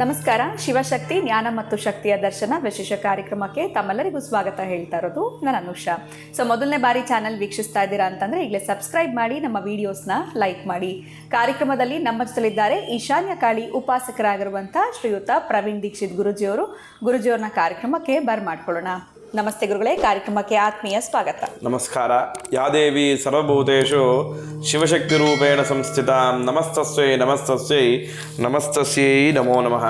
ನಮಸ್ಕಾರ. ಶಿವಶಕ್ತಿ ಜ್ಞಾನ ಮತ್ತು ಶಕ್ತಿಯ ದರ್ಶನ ವಿಶೇಷ ಕಾರ್ಯಕ್ರಮಕ್ಕೆ ತಮ್ಮೆಲ್ಲರಿಗೂ ಸ್ವಾಗತ ಹೇಳ್ತಾ ಇರೋದು ನಾನು ಅನುಷಾ. ಮೊದಲನೇ ಬಾರಿ ಚಾನಲ್ ವೀಕ್ಷಿಸ್ತಾ ಇದ್ದೀರಾ ಅಂತಂದ್ರೆ ಈಗಲೇ ಸಬ್ಸ್ಕ್ರೈಬ್ ಮಾಡಿ, ನಮ್ಮ ವಿಡಿಯೋಸ್ನ ಲೈಕ್ ಮಾಡಿ. ಕಾರ್ಯಕ್ರಮದಲ್ಲಿ ನಮ್ಮ ಜೊತೆಲಿದ್ದಾರೆ ಈಶಾನ್ಯ ಕಾಳಿ ಉಪಾಸಕರಾಗಿರುವಂಥ ಶ್ರೀಯುತ ಪ್ರವೀಣ್ ದೀಕ್ಷಿತ್ ಗುರುಜಿಯವ್ರನ್ನ ಕಾರ್ಯಕ್ರಮಕ್ಕೆ ಬರ್ಮಾಡ್ಕೊಳ್ಳೋಣ. ನಮಸ್ತೆ ಗುರುಗಳೇ, ಕಾರ್ಯಕ್ರಮಕ್ಕೆ ಆತ್ಮೀಯ ಸ್ವಾಗತ. ನಮಸ್ಕಾರ. ಯಾ ದೇವಿ ಸರ್ವಭೂತೇಷು ಶಿವಶಕ್ತಿ ರೂಪೇಣ ಸಂಸ್ಥಿತ ನಮಸ್ತಸ್ಯೈ ನಮಸ್ತಸ್ಯೈ ನಮಸ್ತಸ್ಯೈ ನಮೋ ನಮಃ.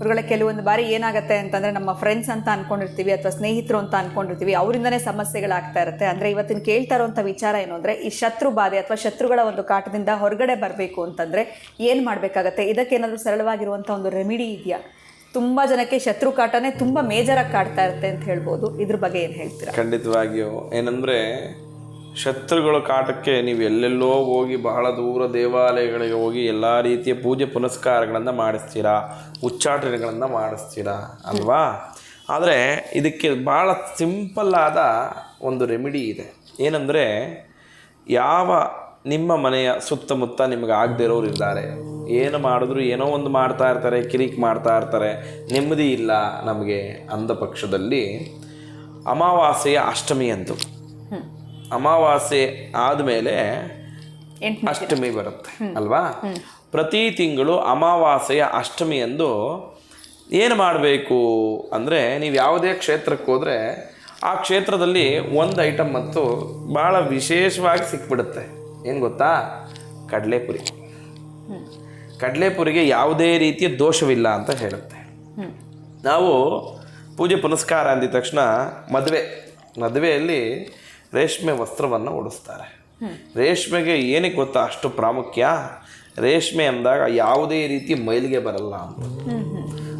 ಗುರುಗಳೇ, ಕೆಲವೊಂದು ಬಾರಿ ಏನಾಗುತ್ತೆ ಅಂತಂದರೆ ನಮ್ಮ ಫ್ರೆಂಡ್ಸ್ ಅಂತ ಅಂದ್ಕೊಂಡಿರ್ತೀವಿ ಅಥವಾ ಸ್ನೇಹಿತರು ಅಂತ ಅಂದ್ಕೊಂಡಿರ್ತೀವಿ, ಅವರಿಂದನೇ ಸಮಸ್ಯೆಗಳಾಗ್ತಾ ಇರುತ್ತೆ. ಅಂದರೆ ಇವತ್ತಿನ ಕೇಳ್ತಾ ಇರೋಂಥ ವಿಚಾರ ಏನು ಅಂದರೆ, ಈ ಶತ್ರು ಬಾಧೆ ಅಥವಾ ಶತ್ರುಗಳ ಒಂದು ಕಾಟದಿಂದ ಹೊರಗಡೆ ಬರಬೇಕು ಅಂತಂದರೆ ಏನು ಮಾಡಬೇಕಾಗತ್ತೆ? ಇದಕ್ಕೇನಾದರೂ ಸರಳವಾಗಿರುವಂಥ ಒಂದು ರೆಮಿಡಿ ಇದೆಯಾ? ತುಂಬ ಜನಕ್ಕೆ ಶತ್ರು ಕಾಟನೇ ತುಂಬ ಮೇಜರಾಗಿ ಕಾಡ್ತಾ ಇರುತ್ತೆ ಅಂತ ಹೇಳ್ಬೋದು. ಇದ್ರ ಬಗ್ಗೆ ಏನು ಹೇಳ್ತೀರಾ? ಖಂಡಿತವಾಗಿಯೂ. ಏನಂದರೆ, ಶತ್ರುಗಳ ಕಾಟಕ್ಕೆ ನೀವು ಎಲ್ಲೆಲ್ಲೋ ಹೋಗಿ ಬಹಳ ದೂರ ದೇವಾಲಯಗಳಿಗೆ ಹೋಗಿ ಎಲ್ಲ ರೀತಿಯ ಪೂಜೆ ಪುನಸ್ಕಾರಗಳನ್ನು ಮಾಡಿಸ್ತೀರಾ, ಉಚ್ಚಾಟನೆಗಳನ್ನು ಮಾಡಿಸ್ತೀರಾ ಅಲ್ವಾ? ಆದರೆ ಇದಕ್ಕೆ ಭಾಳ ಸಿಂಪಲ್ಲಾದ ಒಂದು ರೆಮಿಡಿ ಇದೆ. ಏನಂದರೆ, ಯಾವ ನಿಮ್ಮ ಮನೆಯ ಸುತ್ತಮುತ್ತ ನಿಮಗೆ ಆಗದೆ ಇರೋರು ಇದ್ದಾರೆ, ಏನು ಮಾಡಿದ್ರು ಏನೋ ಒಂದು ಮಾಡ್ತಾ ಇರ್ತಾರೆ, ಕಿರಿಕ್ ಮಾಡ್ತಾ ಇರ್ತಾರೆ, ನೆಮ್ಮದಿ ಇಲ್ಲ ನಮಗೆ ಅಂದ ಪಕ್ಷದಲ್ಲಿ ಅಮಾವಾಸ್ಯೆಯ ಅಷ್ಟಮಿ ಅಂತು. ಅಮಾವಾಸ್ಯೆ ಆದಮೇಲೆ ಅಷ್ಟಮಿ ಬರುತ್ತೆ ಅಲ್ವಾ? ಪ್ರತಿ ತಿಂಗಳು ಅಮಾವಾಸ್ಯೆಯ ಅಷ್ಟಮಿ ಎಂದು ಏನು ಮಾಡಬೇಕು ಅಂದರೆ, ನೀವು ಯಾವುದೇ ಕ್ಷೇತ್ರಕ್ಕೆ ಹೋದರೆ ಆ ಕ್ಷೇತ್ರದಲ್ಲಿ ಒಂದು ಐಟಮ್ ಮತ್ತು ಭಾಳ ವಿಶೇಷವಾಗಿ ಸಿಕ್ಬಿಡುತ್ತೆ. ಏನು ಗೊತ್ತಾ? ಕಡಲೆಪುರಿ. ಕಡಲೆಪುರಿಗೆ ಯಾವುದೇ ರೀತಿಯ ದೋಷವಿಲ್ಲ ಅಂತ ಹೇಳುತ್ತೆ. ನಾವು ಪೂಜೆ ಪುನಸ್ಕಾರ ಅಂದಿದ ತಕ್ಷಣ ಮದುವೆಯಲ್ಲಿ ರೇಷ್ಮೆ ವಸ್ತ್ರವನ್ನು ಉಡಿಸ್ತಾರೆ. ರೇಷ್ಮೆಗೆ ಏನಕ್ಕೆ ಗೊತ್ತಾ ಅಷ್ಟು ಪ್ರಾಮುಖ್ಯ? ರೇಷ್ಮೆ ಅಂದಾಗ ಯಾವುದೇ ರೀತಿ ಮೈಲಿಗೆ ಬರಲ್ಲ ಅಂತ.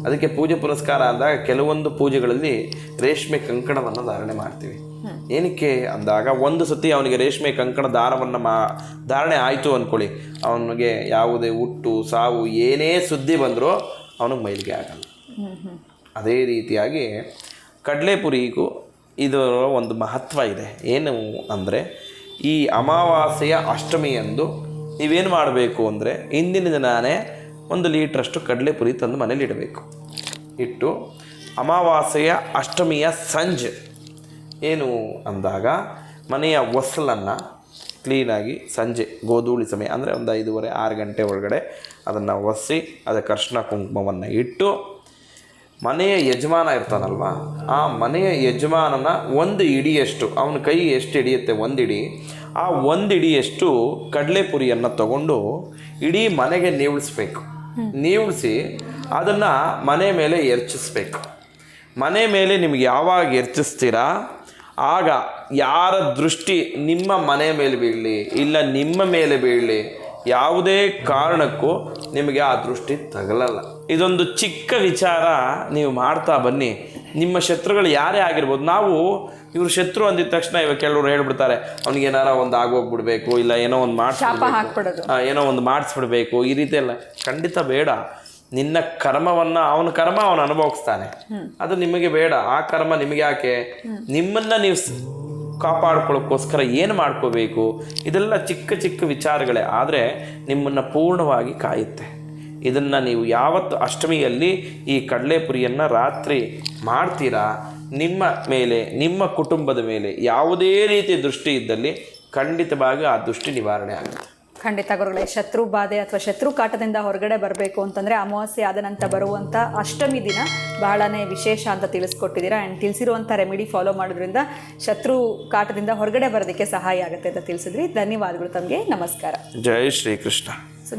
ಅದಕ್ಕೆ ಪೂಜೆ ಪುನಸ್ಕಾರ ಅಂದಾಗ ಕೆಲವೊಂದು ಪೂಜೆಗಳಲ್ಲಿ ರೇಷ್ಮೆ ಕಂಕಣವನ್ನು ಧಾರಣೆ ಮಾಡ್ತೀವಿ. ಏನಕ್ಕೆ ಅಂದಾಗ, ಒಂದು ಸತಿ ಅವನಿಗೆ ರೇಷ್ಮೆ ಕಂಕಣ ಧಾರಣೆ ಆಯಿತು ಅಂದ್ಕೊಳ್ಳಿ, ಅವನಿಗೆ ಯಾವುದೇ ಹುಟ್ಟು ಸಾವು ಏನೇ ಸುದ್ದಿ ಬಂದರೂ ಅವನಿಗೆ ಮೈಲಿಗೆ ಆಗಲ್ಲ. ಅದೇ ರೀತಿಯಾಗಿ ಕಡಲೆಪುರಿಗೂ ಇದರ ಒಂದು ಮಹತ್ವ ಇದೆ. ಏನು ಅಂದರೆ, ಈ ಅಮಾವಾಸ್ಯೆಯ ಅಷ್ಟಮಿಯಂದು ನೀವೇನು ಮಾಡಬೇಕು ಅಂದರೆ, ಹಿಂದಿನ ದಿನಾನೇ 1 ಲೀಟ್ರಷ್ಟು ಕಡಲೆಪುರಿ ತಂದು ಮನೇಲಿ ಇಡಬೇಕು. ಇಟ್ಟು ಅಮಾವಾಸ್ಯೆಯ ಅಷ್ಟಮಿಯ ಸಂಜೆ ಏನು ಅಂದಾಗ ಮನೆಯ ಹೊಸಲನ್ನು ಕ್ಲೀನಾಗಿ ಸಂಜೆ ಗೋಧೂಳಿ ಸಮಯ ಅಂದರೆ ಒಂದು 5:30-6 ಗಂಟೆ ಒಳಗಡೆ ಅದನ್ನು ಒರೆಸಿ ಅದಕ್ಕೆ ಅರಿಶಿನ ಕುಂಕುಮವನ್ನು ಇಟ್ಟು, ಮನೆಯ ಯಜಮಾನ ಇರ್ತಾನಲ್ವ, ಆ ಮನೆಯ ಯಜಮಾನನ 1 ಇಡಿಯಷ್ಟು, ಅವನ ಕೈ ಎಷ್ಟು ಹಿಡಿಯುತ್ತೆ 1 ಇಡಿ, ಆ 1 ಇಡಿಯಷ್ಟು ಕಡಲೆಪುರಿಯನ್ನು ತಗೊಂಡು ಇಡೀ ಮನೆಗೆ ನೀವಳಿಸಿ ಅದನ್ನು ಮನೆ ಮೇಲೆ ಎರಚಿಸ್ಬೇಕು. ಮನೆ ಮೇಲೆ ನಿಮ್ಗೆ ಯಾವಾಗ ಎರಚಿಸ್ತೀರಾ ಆಗ ಯಾರ ದೃಷ್ಟಿ ನಿಮ್ಮ ಮನೆ ಮೇಲೆ ಬೀಳಲಿ ಇಲ್ಲ ನಿಮ್ಮ ಮೇಲೆ ಬೀಳಲಿ, ಯಾವುದೇ ಕಾರಣಕ್ಕೂ ನಿಮಗೆ ಆ ದೃಷ್ಟಿ ತಗಲಲ್ಲ. ಇದೊಂದು ಚಿಕ್ಕ ವಿಚಾರ ನೀವು ಮಾಡ್ತಾ ಬನ್ನಿ. ನಿಮ್ಮ ಶತ್ರುಗಳು ಯಾರೇ ಆಗಿರ್ಬೋದು, ನಾವು ಇವರು ಶತ್ರು ಅಂದಿದ ತಕ್ಷಣ ಇವಾಗ ಕೆಲವರು ಹೇಳ್ಬಿಡ್ತಾರೆ, ಅವ್ನಿಗೆ ಏನಾರ ಒಂದು ಆಗೋಗ್ಬಿಡ್ಬೇಕು, ಇಲ್ಲ ಏನೋ ಒಂದು ಮಾಡಿಸ್ಬಿಡ್ಬೇಕು, ಈ ರೀತಿ ಎಲ್ಲ ಖಂಡಿತ ಬೇಡ. ನಿನ್ನ ಕರ್ಮವನ್ನು ಅವನು ಅನುಭವಿಸ್ತಾನೆ, ಅದು ನಿಮಗೆ ಬೇಡ. ಆ ಕರ್ಮ ನಿಮಗೆ ಯಾಕೆ? ನಿಮ್ಮನ್ನು ನೀವು ಕಾಪಾಡ್ಕೊಳ್ಳೋಕ್ಕೋಸ್ಕರ ಏನು ಮಾಡ್ಕೋಬೇಕು? ಇದೆಲ್ಲ ಚಿಕ್ಕ ಚಿಕ್ಕ ವಿಚಾರಗಳೇ, ಆದರೆ ನಿಮ್ಮನ್ನು ಪೂರ್ಣವಾಗಿ ಕಾಯುತ್ತೆ. ಇದನ್ನು ನೀವು ಯಾವತ್ತು ಅಷ್ಟಮಿಯಲ್ಲಿ ಈ ಕಡಲೆಪುರಿಯನ್ನು ರಾತ್ರಿ ಮಾಡ್ತೀರಾ, ನಿಮ್ಮ ಮೇಲೆ ನಿಮ್ಮ ಕುಟುಂಬದ ಮೇಲೆ ಯಾವುದೇ ರೀತಿಯ ದೃಷ್ಟಿ ಇದ್ದಲ್ಲಿ ಖಂಡಿತವಾಗಿ ಆ ದೃಷ್ಟಿ ನಿವಾರಣೆ ಆಗುತ್ತೆ. ಖಂಡಿತ ಗುರುಗಳೇ, ಶತ್ರು ಬಾಧೆ ಅಥವಾ ಶತ್ರು ಕಾಟದಿಂದ ಹೊರಗಡೆ ಬರಬೇಕು ಅಂತಂದರೆ ಅಮಾವಾಸ್ಯೆ ಆದ ನಂತರ ಬರುವಂಥ ಅಷ್ಟಮಿ ದಿನ ಬಹಳನೇ ವಿಶೇಷ ಅಂತ ತಿಳಿಸ್ಕೊಟ್ಟಿದ್ದೀರಾ. ಆ್ಯಂಡ್ ತಿಳಿಸಿರುವಂಥ ರೆಮಿಡಿ ಫಾಲೋ ಮಾಡೋದ್ರಿಂದ ಶತ್ರು ಕಾಟದಿಂದ ಹೊರಗಡೆ ಬರೋದಕ್ಕೆ ಸಹಾಯ ಆಗುತ್ತೆ ಅಂತ ತಿಳಿಸಿದ್ರಿ. ಧನ್ಯವಾದಗಳು ತಮಗೆ. ನಮಸ್ಕಾರ. ಜೈ ಶ್ರೀಕೃಷ್ಣ.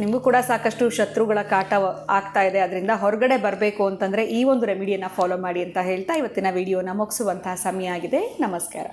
ನಿಮಗೂ ಕೂಡ ಸಾಕಷ್ಟು ಶತ್ರುಗಳ ಕಾಟ ಆಗ್ತಾ ಇದೆ, ಅದರಿಂದ ಹೊರಗಡೆ ಬರಬೇಕು ಅಂತಂದರೆ ಈ ಒಂದು ರೆಮಿಡಿಯನ್ನು ಫಾಲೋ ಮಾಡಿ ಅಂತ ಹೇಳ್ತಾ ಇವತ್ತಿನ ವಿಡಿಯೋನ ಮುಗಿಸುವಂತಹ ಸಮಯ ಆಗಿದೆ. ನಮಸ್ಕಾರ.